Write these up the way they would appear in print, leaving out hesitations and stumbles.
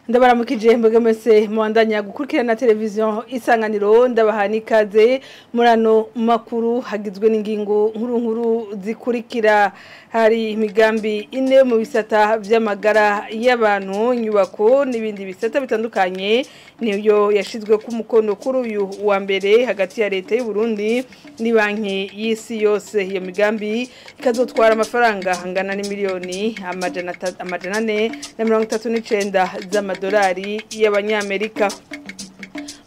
Ndabaramukije mbege mwese muandanya gukurikirana televiziyo Isanganiro ndabahana ikaze murano makuru hagizwe n'ingingo nkuru zikurikira. Hari imigambi ine mu bisata vy'amagara y'abantu, inyubako n'ibindi bisata bitandukanye niyo yashizwe ku mukono kuri uyu wa mbere hagati ya leta y'u Burundi ni banki y'isi yose. Iyo migambi ikazotwara amafaranga angana n'imiliyoni amajana 439 z'amadolari y'abanyamerika.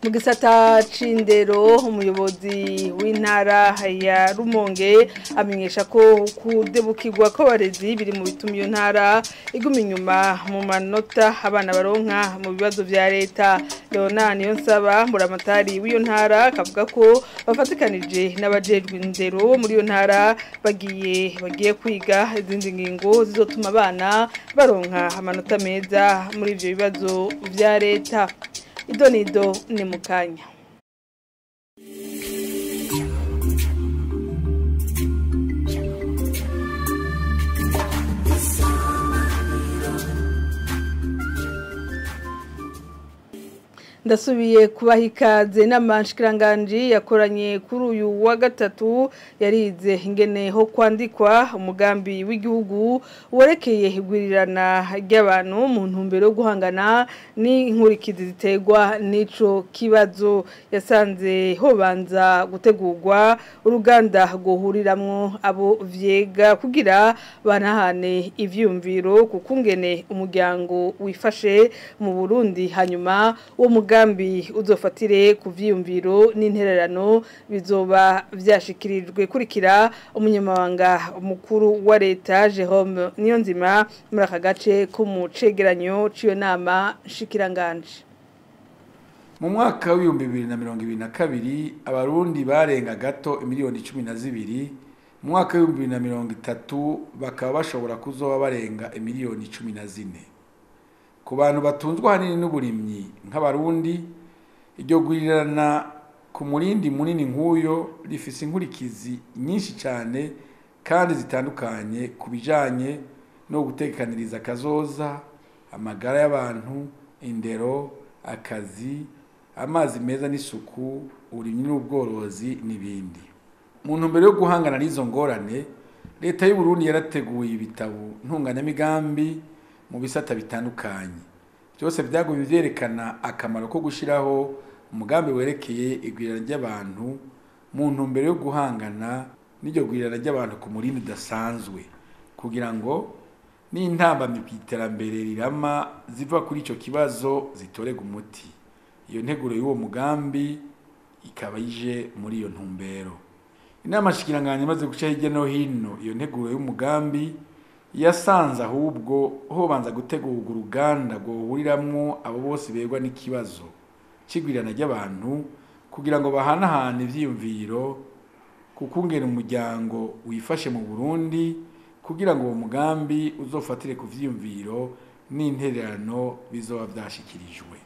Mu gisata c'indero umuyobozi w'intara ya Rumonge amenyesha ko kudebukirwa ko barezi biri mu bituma iyo ntara iguma inyuma mu manota abana baronka mu bibazo vya leta. Leona Niyonsaba muramatari w'iyo ntara akavuga ko bafatikanije n'abajejwe indero muri iyo ntara bagiye kwiga izindi ngingo zizotuma abana baronka amanota meza muri ivyo bibazo vya leta. Idonido ni mukanya. Ndasubiye kubaha ikaze n'amanshikiranganje yakoranye kuri uyu wa gatatu yarize ingene ho kwandikwa umugambi w'igihugu werekeye igwirirana ry'abantu mu ntumbero yo guhangana n'inkurikizi ziterwa n'ico kibazo. Yasanze hobanza gutegurwa uruganda gohuriramwo abo vyega kugira banahane ivyumviro kukungene umuryango wifashe mu Burundi, hanyuma uwo mugambi uzofatire ku vyiyumviro n'intererano bizoba vyashikirijwe. Kurikira umunyamabanga mukuru wa leta Jerome Niyonzima muri aka gace ko mu cegeranyo c'iyo nama nshikiranganje. Mu mwaka wa 2022 abarundi barenga gato imiliyoni 12, mu mwaka wa 2030 bakaba bashobora kuzoba barenga imiliyoni 14. Ku bantu batunzwe hanini n'uburimyi nk'abarundi, iryo gwirirana ku murindi munini nk'uyo rifise inkurikizi nyinshi cyane kandi zitandukanye ku bijanye no gutekaniriza akazoza, amagara y'abantu, indero, akazi, amazi meza n'isuku, uburimyi n'ubworozi n'ibindi. Mu ntumbero yo guhangana n'izo ngorane, leta y'u Burundi yarateguye ibitabo ntunganyamigambi mu bisata bitandukanye. Byose byagumye vyerekana akamaro ko gushiraho umugambi werekeye igwirana ry'abantu mu ntumbero yo guhangana n'iryo gwirana ry'abantu ku murindi udasanzwe, kugira ngo n'intambamyi kw'iterambere rirama ziva kuri ico kibazo zitorega umuti. Iyo nteguro y'uwo mugambi ikaba ije muri iyo ntumbero. Inama shikiranganje maze guca hirya no hino iyo nteguro y'umugambi yasanze ahubwo hobanza gutegurwa uruganda gohuriramwo abo bose begwa n'ikibazo cigwirana ry'abantu kugira ngo bahanahane ivyiyumviro kukungena umuryango wifashe mu Burundi, kugira ngo uwo mugambi uzofatire ku vyiyumviro n'intererano bizoba vyashikirijwe.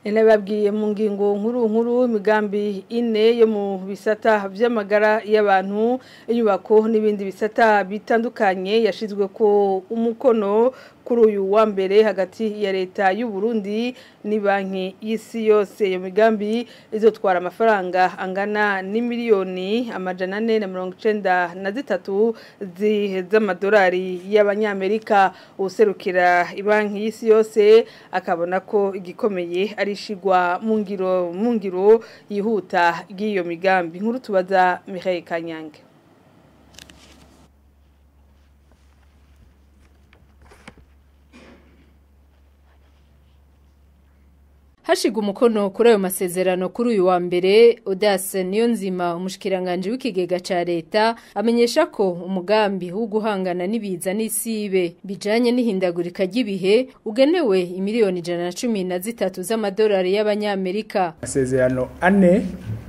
Babwiye mu ngingo nkuru imigambi ine yo mu bisata vy'amagara y'abantu, inyubako n'ibindi bisata bitandukanye yashizwe ko umukono kuri uyu wa mbere hagati ya leta y'u Burundi ni banki y'isi yose. Iyo migambi izotwara amafaranga angana n'imiliyoni amajana 493 z'amadolari y'abanyamerika. Userukira ibanki y'isi yose akabona ko igikomeye ari shigwa mu ngiro yihuta y'iyo migambi. Nkuru tubaza Michael Kanyange. Hashiga umukono kuri ayo masezerano kuri uyu wa mbere, Audace Niyonzima umushikiranganje w'ikigega ca leta amenyesha ko umugambi wo guhangana n'ibiza n'isibe bijanye n'ihindagurika ry'ibihe ugenewe imiliyoni 113 z'amadolari y'abanyamerika. Masezerano ane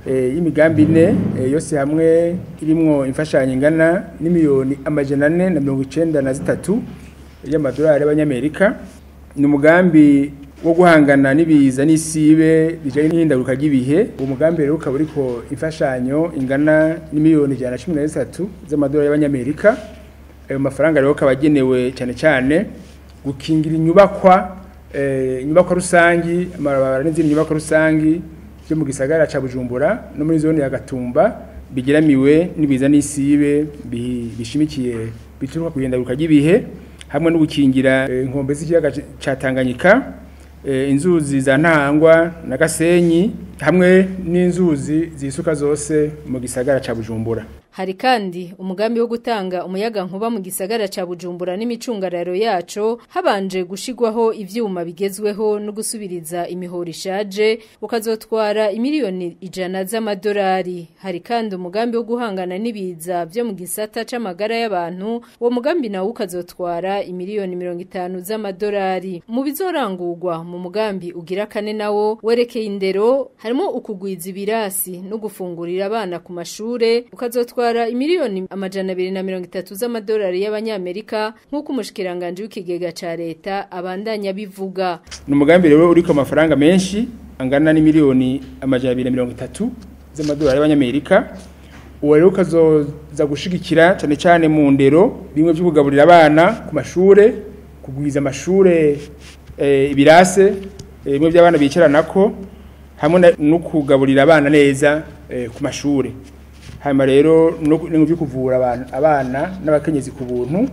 y'imigambi ine yose hamwe irimwo imfashanyo ingana n'imiliyoni amajana 493 y'amadolari y'abanyamerika. Ni umugambi wo guhangana n'ibiza n'isibe bijanye n'ihindagurika ry'ibihe. Uwo mugambi rero ukaba uriko imfashanyo ingana n'imiliyoni 113 z'amadolari y'abanyamerika. Ayo mafaranga rero akaba agenewe cyane gukingira inyubakwa inyubako rusangi amabarabara n'izindi nyubako rusangi byo mu gisagara ca Bujumbura no muri zone ya Gatumba bigeramiwe n'ibiza n'isibe bishimikiye bituruka kugendaruka ry'ibihe hamwe no gukingira inkombe z'ikiyaga ca Tanganyika, inzuzi za Ntahangwa na Gasenyi hamwe n'inzuzi zisuka zose mu gisagara ca Bujumbura. Hari kandi umugambi wo gutanga umuyaga nkuba mu gisagara ca Bujumbura n'imicungararo yaco habanje gushigwaho ivyuma bigezweho no gusubiriza imihoro ishaje ukazotwara imiliyoni 100 z'amadolari. Hari kandi umugambi wo guhangana n'ibiza byo mu gisata c'amagara y'abantu, uwo mugambi nawo ukazotwara imiliyoni 50 z'amadolari. Mu bizorangurwa mu mugambi ugira kane nawo werekeye indero harimo ukugwiza ibirasi no gufungurira abana ku mashure ukazotwara imiliyoni 230 z'amadolari y'abanyamerika nk'uko umushikiranganje w'ikigega ca leta abandanya bivuga. N'umugambi rero uriko amafaranga menshi angana n'imiliyoni 230 z'amadolari y'abanyamerika. Uwo rero ukazoza gushigikira cyane cyane mu ndero bimwe byo kugaburira abana ku mashure, kugwiza amashure ibirase bimwe by'abana bicaranako hamwe no kugaburira abana neza ku mashure. Hanyuma rero no byo kuvura abana n'abakenyezi ku buntu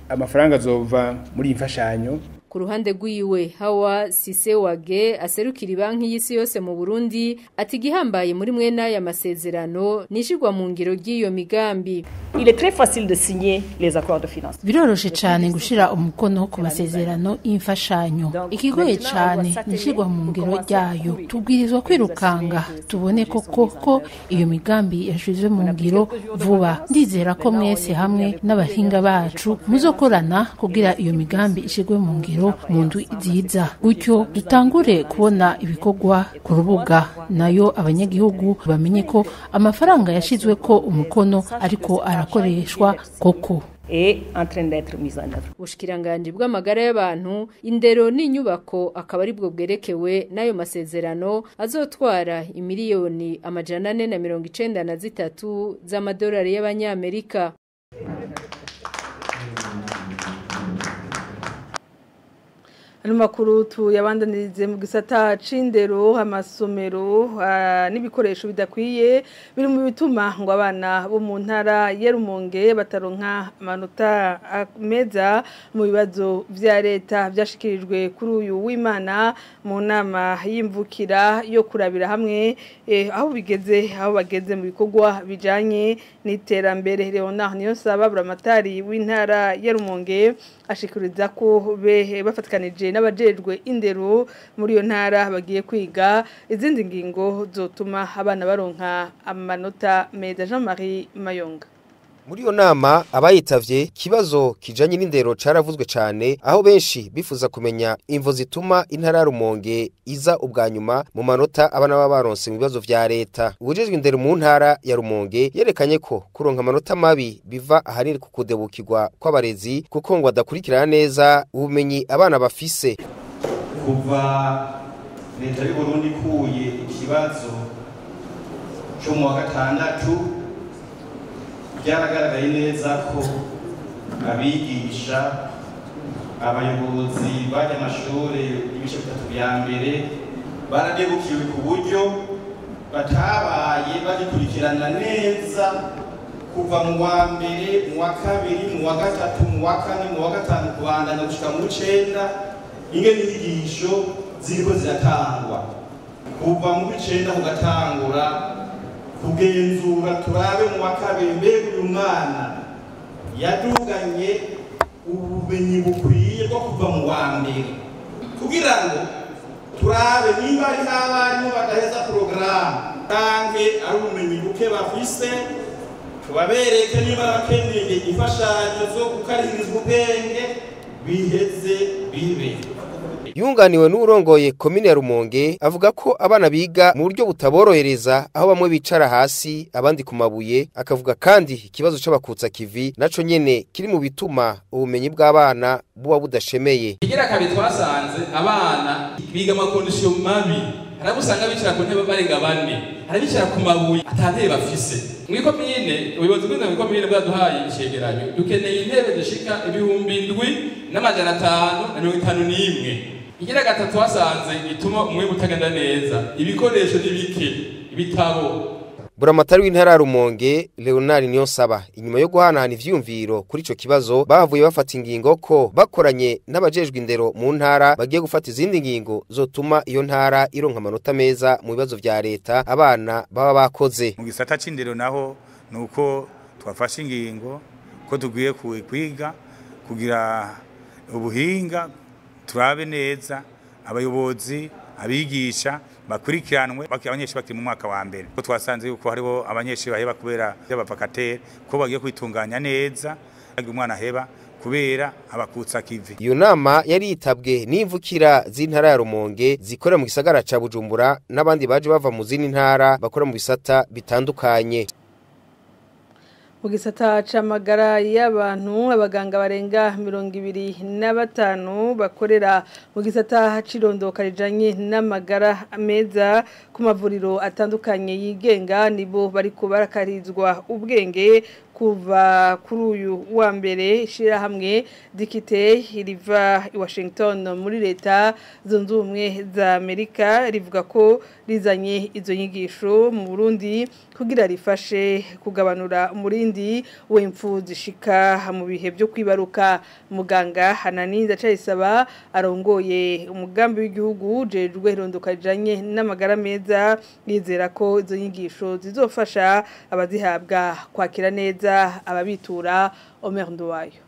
amafaranga azova muri imfashanyo. Ku ruhande rw'iwe Hawa Sisewage aserukira banki y'isi yose mu Burundi ati gihambaye muri mwena ya masezerano nishigwa mu ngiro ry'iyo migambi. Il est très facile de signer les accords de finance. Biroroshe cyane gushira umukono ku masezerano y'imfashanyo. Ikigoye cyane nishigwa mu ngiro ryayo. Tubwirizwa kwirukanga tubone koko iyo migambi yashizwe mu ngiro vuba. Ndizera ko mwese hamwe n'abahinga bacu muzokorana kugira iyo migambi ishigwe mu ngiro mu ndwi nziza, gutyo dutangure kubona ibikorwa ku rubuga nayo abanyagihugu bamenye ko amafaranga yashizwe ko umukono ariko arakoreshwa koko. Ubushikiranganje bw'amagara y'abantu, indero n'inyubako akaba ari bwo bwerekewe nayo masezerano azotwara imiliyoni 493 z'amadolari y'abanyamerika. Ano makuru tuyabandanirize mu gisata c'indero, amasomero n'ibikoresho bidakwiye biri mu bituma ngo abana bo mu ntara ya Rumonge bataronka amanota meza mu bibazo vya leta byashikirijwe kuri uyu w'Imana mu nama y'imvukira yo kurabira hamwe aho bageze mu bikorwa bijanye n'iterambere. Leonard Niyonsaba buramatari w'intara ya Rumonge ashikiriza ko bafatkanije n'abajejwe indero muri iyo ntara bagiye kwiga izindi ngingo zotuma abana baronka amanota meza. Jean-Marie Mayonga. Muri iyo nama abayitavye kibazo kijanye n'indero caravuzwe cane, aho benshi bifuza kumenya imvo zituma intara ya Rumonge iza ubwanyuma mu manota abana babaronse mu bibazo vya leta. Ubujejwe indero mu ntara ya Rumonge yerekanye ko kuronka amanota mabi biva ahanini ku kudebukirwa kw'abarezi kuko ngo badakurikirana neza ubumenyi abana bafise. Kuva leta y'u Burundi kuye ikibazo cyo mu wa gatandatu byaragaragaye neza ko abigisha abayobozi bajya amashuri ibice bitatu bya mbere baradebukiwe ku buryo batabaye bagikurikirana neza kuva mu wa mbere, mu wa kabiri, mu wa gatatu, mu wa kane, mu wa gatanu kubandanya gushika mu 9 ingene inyigisho ziriko ziratangwa kuva mu 9 kugatangura kugenzura turabe mu wa kabiri mbega uyu mwana yaduganye ubumenyi bukwiye bwo kuva mu wa mbere kugira ngo turabe niba ari abarimu badaheza porogaramu canke ari ubumenyi buke bafise tubabereke niba bakeneye imfashanyo zo gukarihirizwa ubwenge biheze bibe. Yunganiwe n'urongoye komine ya Rumonge avuga ko abana biga mu buryo butaborohereza aho bamwe bicara hasi abandi ku mabuye, akavuga kandi ikibazo c'abakutsa kivi naco nyene kiri mu bituma ubumenyi bw'abana buba budashemeye. Igira kabiri twasanze abana biga amakondisiyo mabi, harabusanga bicara ku ntebe barenga bane, harabicara ku mabuye atantebe bafise. Mwikomine ubuyobozi bw'inkomine bwaduhaye icegeranyo dukeneye intebe zishika 7,551 igira gatatu hasanze ituma umwimbu utagenda neza ibikoresho n'ibike ibitabo. Buramatari w'intara ya Rumonge Leonard Niyonsaba inyuma yo guhanahana ivyumviro kuri ico kibazo bavuye bafata ingingo ko bakoranye n'abajejwe indero mu ntara bagiye gufata izindi ngingo zotuma iyo ntara ironka amanota meza mu bibazo vya leta abana baba bakoze. Mu gisata c'indero naho nuko twafashe ingingo ko tugiye kwiga kugira ubuhinga turabe neza abayobozi abigisha bakurikiranwe abanyeshuri bakiri mu mwaka wa mbere ko twasanze yuko hariho abanyeshuri baheba kubera y'abavakatere ko bagiye kwitunganya neza umwana heba kubera abakutsa kivi. Iyo nama yari yitabwe n'imvukira z'intara ya Rumonge zikora mu gisagara ca Bujumbura n'abandi baje bava mu zindi ntara bakora mu bisata bitandukanye. Mu gisata c'amagara y'abantu abaganga barenga 25 bakorera mu gisata cirondoka rijanye n'amagara meza ku mavuriro atandukanye yigenga nibo bari kubarakarizwa ubwenge kuva kuri uyu wa mbere ishirahamwe Dikite riva i Washington muri leta zunze ubumwe za Amerika rivuga ko rizanye izo nyigisho mu Burundi kugira rifashe kugabanura umurindi w'imfu zishika mu bihe byo kwibaruka. Muganga Hanani Ndacayisaba arongoye umugambi w'igihugu jejwe irondoka rijanye n'amagara meza yizera ko izo nyigisho zizofasha abazihabwa kwakira neza ababitura. Omer Nduwayo.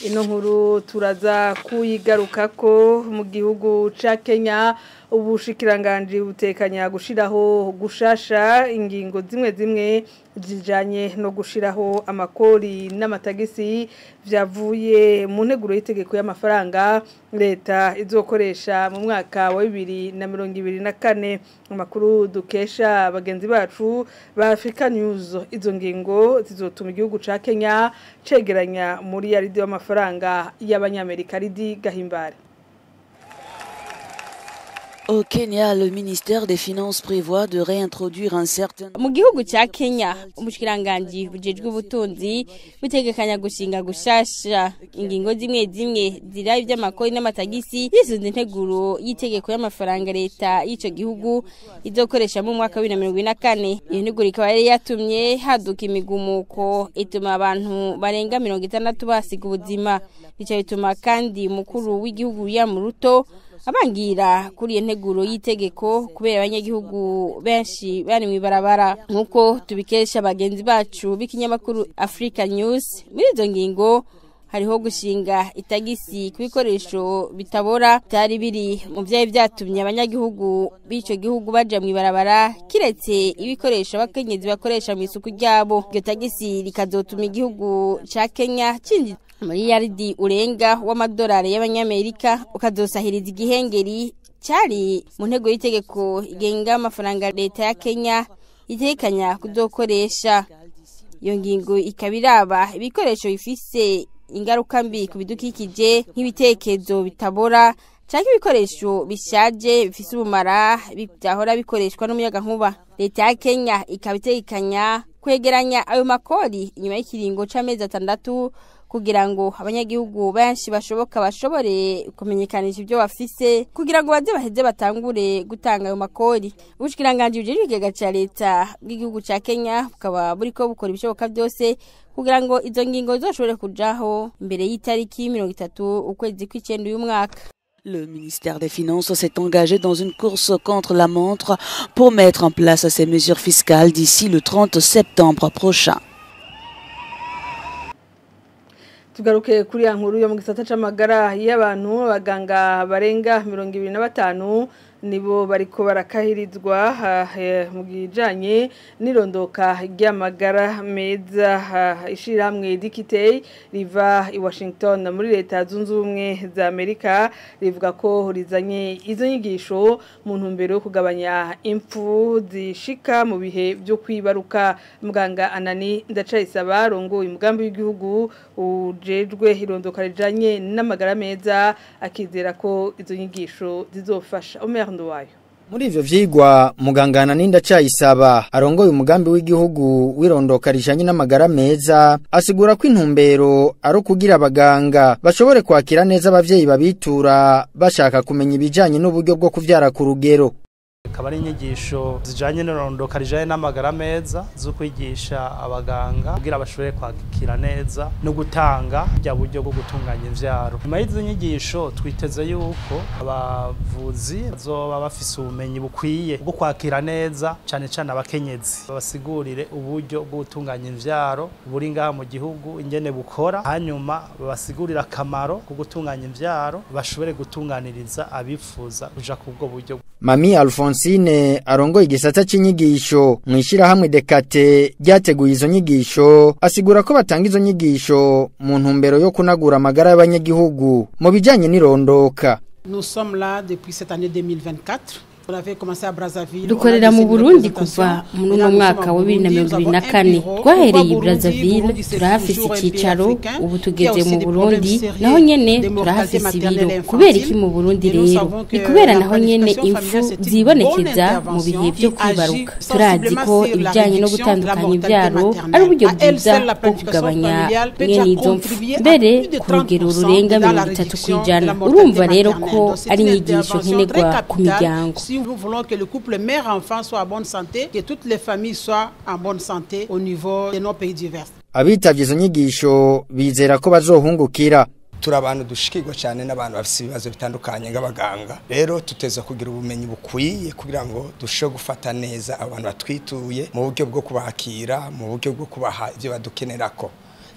Ino nkuru turaza kuyigaruka ko mu gihugu ca Kenya ubushikiranganje butekanya gushiraho gushasha ingingo zimwe zijanye no gushiraho amakori n'amatagisi vyavuye mu nteguro y'itegeko y'amafaranga leta izokoresha mu mwaka wa 2024. Amakuru dukesha bagenzi bacu ba Africa News izo ngingo zizotuma igihugu ca Kenya cegeranya muri yaridi y'amafaranga y'abanyamerika Ridi Gahimbare. Au Kenya, le ministère des Finances prévoit de réintroduire un certain... Mu gihugu ca Kenya, umushikiranganje bujejwe ubutunzi butegekanya gushinga gushasha ingingo zimwe ziraye by'amakori n'amatagisi yisunze integuro y'itegeko y'amafaranga leta y'ico gihugu izokoresha mu mwaka wa 2024. Iyo nteguro ikaba yari yatumye haduka imigumuko ituma abantu barenga 60 basiga ubuzima. Bica bituma kandi mukuru w'igihugu ya Muruto abangira kuri iyo nteguro y'itegeko kubera abanyagihugu benshi bari mu ibarabara. Nkuko tubikesha bagenzi bacu b'ikinyamakuru Africa News, muri izo ngingo hariho gushinga itagisi ku bikoresho bitabora byari biri mu byaye byatumye abanyagihugu b'ico gihugu baja mu ibarabara, kiretse ibikoresho abakenyezi bakoresha mu isuku ryabo. Iyo tagisi rikazotuma igihugu ca Kenya cinji muri yaridi urenga w'amadolari y'abanyamerika ukazosahiriza igihengeri cyari mu ntego y'itegeko igenga amafaranga leta ya Kenya itekanya kuzokoresha. Iyo ngingo ikabiraba ibikoresho bifise ingaruka mbi ku bidukikije nk'ibitekerezo bitabora cyangwa ibikoresho bishaje bifise ubumara byahora bikoreshwa n'umuyaga nkuba. Leta ya Kenya ikabitekanya kwegeranya ayo makori inyuma y'ikiringo c'amezi 6 kugira ngo abanyagihugu benshi bashobore kumenyekanisha ibyo bafise kugira ngo baze baheze batangure gutanga ayo makori. Ubushikiranganje bujejwe ikigega ca leta bw'igihugu ca Kenya bukaba buriko bukora ibishoboka byose kugira ngo izo ngingo zoshobore kujaho imbere y'itariki 30 ukwezi kw'icenda uyu mwaka. Le ministère des Finances s'est engagé dans une course contre la montre pour mettre en place ces mesures fiscales d'ici le 30 septembre prochain. Tugaruke kuri ya nkuru yo mu gisata c'amagara y'abantu abaganga barenga 25 nibo bariko barakahirizwa mu gijanye n'irondoka ry'amagara meza. Ishiramwe Dikite riva i Washington muri leta zunze ubumwe za Amerika rivuga ko rizanye izo nyigisho mu ntumbero yo kugabanya impfu zishika mu bihe byo kwibaruka. Muganga Anani Ndacayisaba rongoye umugambi w'igihugu ujejwe irondoka rijanye n'amagara meza akizera ko izo nyigisho zizofasha. Nduwayo. Muri ivyo vyigwa muganga Naninda Cayisaba arongoye umugambi w'igihugu wirondoka rijanye n'amagara meza asigura ko intumbero ari kugira abaganga bashobore kwakira neza abavyeyi babitura bashaka kumenya ibijanye n'uburyo bwo kuvyara ku rugero. Akaba ari inyigisho zijanye n'irondoka rijanye n'amagara meza zo kwigisha abaganga kugira bashobore kwakira neza no gutanga bya buryo bwo gutunganya imvyaro. Nyuma y'izo nyigisho twiteze yuko abavuzi bazoba bafise ubumenyi bukwiye bwo kwakira neza cyane cyane abakenyezi babasigurire uburyo bwo gutunganya imvyaro buri ngaha mu gihugu ingene bukora, hanyuma babasigurira akamaro ko gutunganya imvyaro bashobore gutunganiriza abifuza kuja kubwo buryo. Mami Alphonsine arongoye igisata c'inyigisho mwishira hamwe Dekate ryateguye izo nyigisho asigura ko batanga izo nyigisho mu ntumbero yo kunagura amagara y'abanyagihugu mu bijanye n'irondoka. Nous sommes là depuis cette année 2024. Dukorera mu Burundi kuva mu mwaka wa 2024 twahereye i Brazzaville turahafise icicaro ubu tugeze mu Burundi naho nyene turahafise ibiro kubera iki mu Burundi rero ni kubera naho nyene imfu zibonekeza mu bihe byo kwibaruka turazi ko ibijanye no gutandukanya ibyaro ari uburyo bwiza bwo kugabanya mwene izo mfu mbere ku rugero rurenga 30%. Urumva rero ko ari inyigisho nkenerwa ku miryango. Nous voulons que le couple mère-enfant soit en bonne santé, que toutes les familles soient en bonne santé au niveau de nos pays divers. Abitavye izo nyigisho bizera ko bazohungukira. Turabantu dushikirwa cyane n'abantu bafite ibibazo bitandukanye ng'abaganga. Rero tuteza kugira ubumenyi bukwiye kugira ngo dushe gufata neza abantu batwituye mu buryo bwo kubakira, mu buryo bwo kubaha ibyo badukenerako.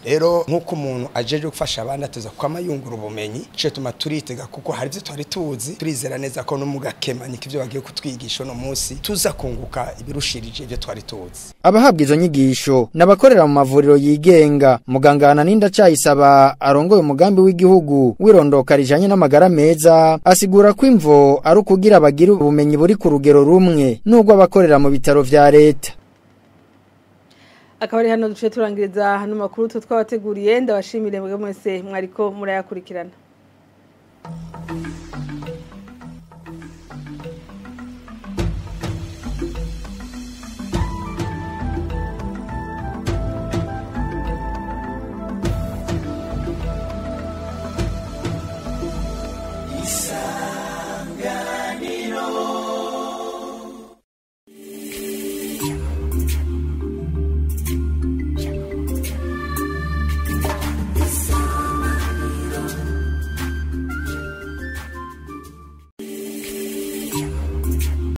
Rero nkuko umuntu ajeje gufasha abandi ateza kwamayungura ubumenyi cyo tuma turitega kuko hari byo twari tuzi turizera neza ko no mugakemanya ivyo bagiye kutwigisha no munsi tuza kunguka ibirushirije ibyo twari tuzi. Abahabwa izo nyigisho nabakorera mu mavuriro yigenga. Muganga Naninda Cayisaba arongoye umugambi w'igihugu wirondoka rijanye n'amagara meza asigura ko imvo ari ukugira abagira ubumenyi buri ku rugero rumwe nubwo abakorera mu bitaro vya leta. Akabari hano duce turangiriza hano makuru twabateguriye ndabashimire mwebwe mwese mwariko murayakurikirana. Isa